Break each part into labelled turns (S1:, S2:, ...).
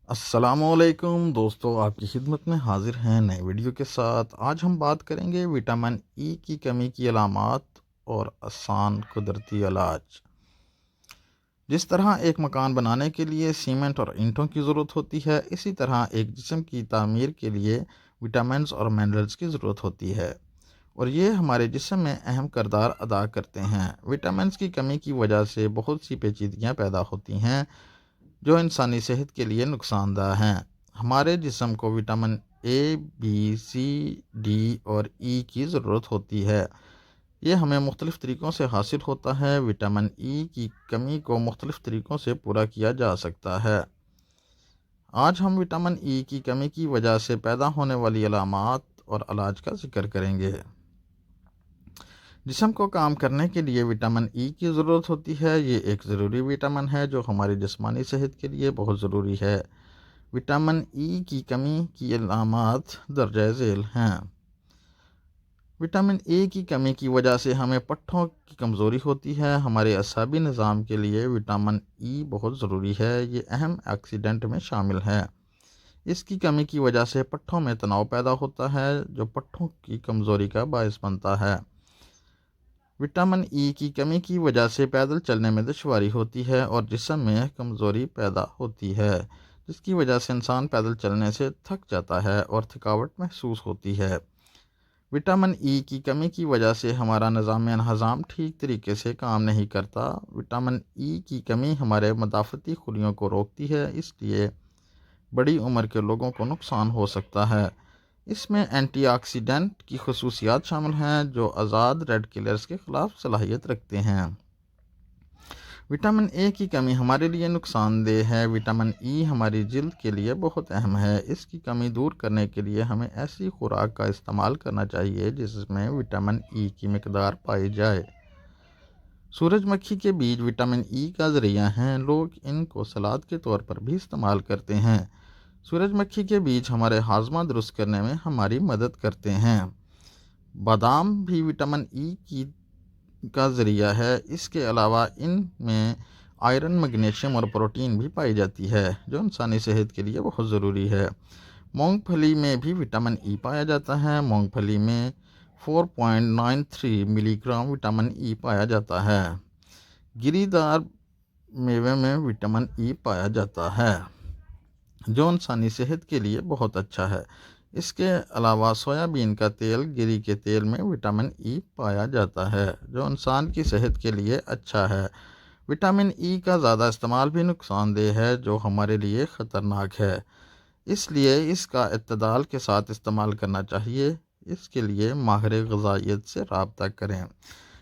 S1: السلام علیکم دوستو، آپ کی خدمت میں حاضر ہیں نئے ویڈیو کے ساتھ۔ آج ہم بات کریں گے وٹامن ای کی کمی کی علامات اور آسان قدرتی علاج۔ جس طرح ایک مکان بنانے کے لیے سیمنٹ اور اینٹوں کی ضرورت ہوتی ہے، اسی طرح ایک جسم کی تعمیر کے لیے وٹامنز اور منرلز کی ضرورت ہوتی ہے، اور یہ ہمارے جسم میں اہم کردار ادا کرتے ہیں۔ وٹامنز کی کمی کی وجہ سے بہت سی پیچیدگیاں پیدا ہوتی ہیں جو انسانی صحت کے لیے نقصان دہ ہیں۔ ہمارے جسم کو vitamin A, B, C, D اور ای کی ضرورت ہوتی ہے۔ یہ ہمیں مختلف طریقوں سے حاصل ہوتا ہے۔ وٹامن ای کی کمی کو مختلف طریقوں سے پورا کیا جا سکتا ہے۔ آج ہم وٹامن ای کی کمی کی وجہ سے پیدا ہونے والی علامات اور علاج کا ذکر کریں گے۔ جسم کو کام کرنے کے لیے وٹامن ای کی ضرورت ہوتی ہے۔ یہ ایک ضروری وٹامن ہے جو ہماری جسمانی صحت کے لیے بہت ضروری ہے۔ وٹامن ای کی کمی کی علامات درجہ ذیل ہیں۔ وٹامن اے کی کمی کی وجہ سے ہمیں پٹھوں کی کمزوری ہوتی ہے۔ ہمارے اعصابی نظام کے لیے وٹامن ای بہت ضروری ہے۔ یہ اہم آکسیڈنٹ میں شامل ہے۔ اس کی کمی کی وجہ سے پٹھوں میں تناؤ پیدا ہوتا ہے جو پٹھوں کی کمزوری کا باعث بنتا ہے۔ وٹامن ای کی کمی کی وجہ سے پیدل چلنے میں دشواری ہوتی ہے اور جسم میں کمزوری پیدا ہوتی ہے، جس کی وجہ سے انسان پیدل چلنے سے تھک جاتا ہے اور تھکاوٹ محسوس ہوتی ہے۔ وٹامن ای کی کمی کی وجہ سے ہمارا نظام ہضم ٹھیک طریقے سے کام نہیں کرتا۔ وٹامن ای کی کمی ہمارے مدافعتی خلیوں کو روکتی ہے، اس لیے بڑی عمر کے لوگوں کو نقصان ہو سکتا ہے۔ اس میں اینٹی آکسیڈنٹ کی خصوصیات شامل ہیں جو آزاد ریڈ کلرز کے خلاف صلاحیت رکھتے ہیں۔ وٹامن اے کی کمی ہمارے لیے نقصان دہ ہے۔ وٹامن ای ہماری جلد کے لیے بہت اہم ہے۔ اس کی کمی دور کرنے کے لیے ہمیں ایسی خوراک کا استعمال کرنا چاہیے جس میں وٹامن ای کی مقدار پائی جائے۔ سورج مکھی کے بیج وٹامن ای کا ذریعہ ہیں۔ لوگ ان کو سلاد کے طور پر بھی استعمال کرتے ہیں۔ سورج مکھی کے بیج ہمارے ہاضمہ درست کرنے میں ہماری مدد کرتے ہیں۔ بادام بھی وٹامن ای کا ذریعہ ہے۔ اس کے علاوہ ان میں آئرن، میگنیشیم اور پروٹین بھی پائی جاتی ہے جو انسانی صحت کے لیے بہت ضروری ہے۔ مونگ پھلی میں بھی وٹامن ای پایا جاتا ہے۔ مونگ پھلی میں 4.93 ملی گرام وٹامن ای پایا جاتا ہے۔ گری دار میوے میں وٹامن ای پایا جاتا ہے جو انسانی صحت کے لیے بہت اچھا ہے۔ اس کے علاوہ سویا بین کا تیل، گری کے تیل میں وٹامن ای پایا جاتا ہے جو انسان کی صحت کے لیے اچھا ہے۔ وٹامن ای کا زیادہ استعمال بھی نقصان دہ ہے جو ہمارے لیے خطرناک ہے، اس لیے اس کا اعتدال کے ساتھ استعمال کرنا چاہیے۔ اس کے لیے ماہر غذائیت سے رابطہ کریں۔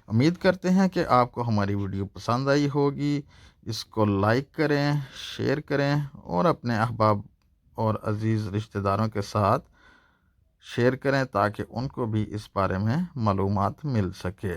S1: امید کرتے ہیں کہ آپ کو ہماری ویڈیو پسند آئی ہوگی۔ اس کو لائک کریں، شیئر کریں اور اپنے احباب اور عزیز رشتہ داروں کے ساتھ شیئر کریں تاکہ ان کو بھی اس بارے میں معلومات مل سکے۔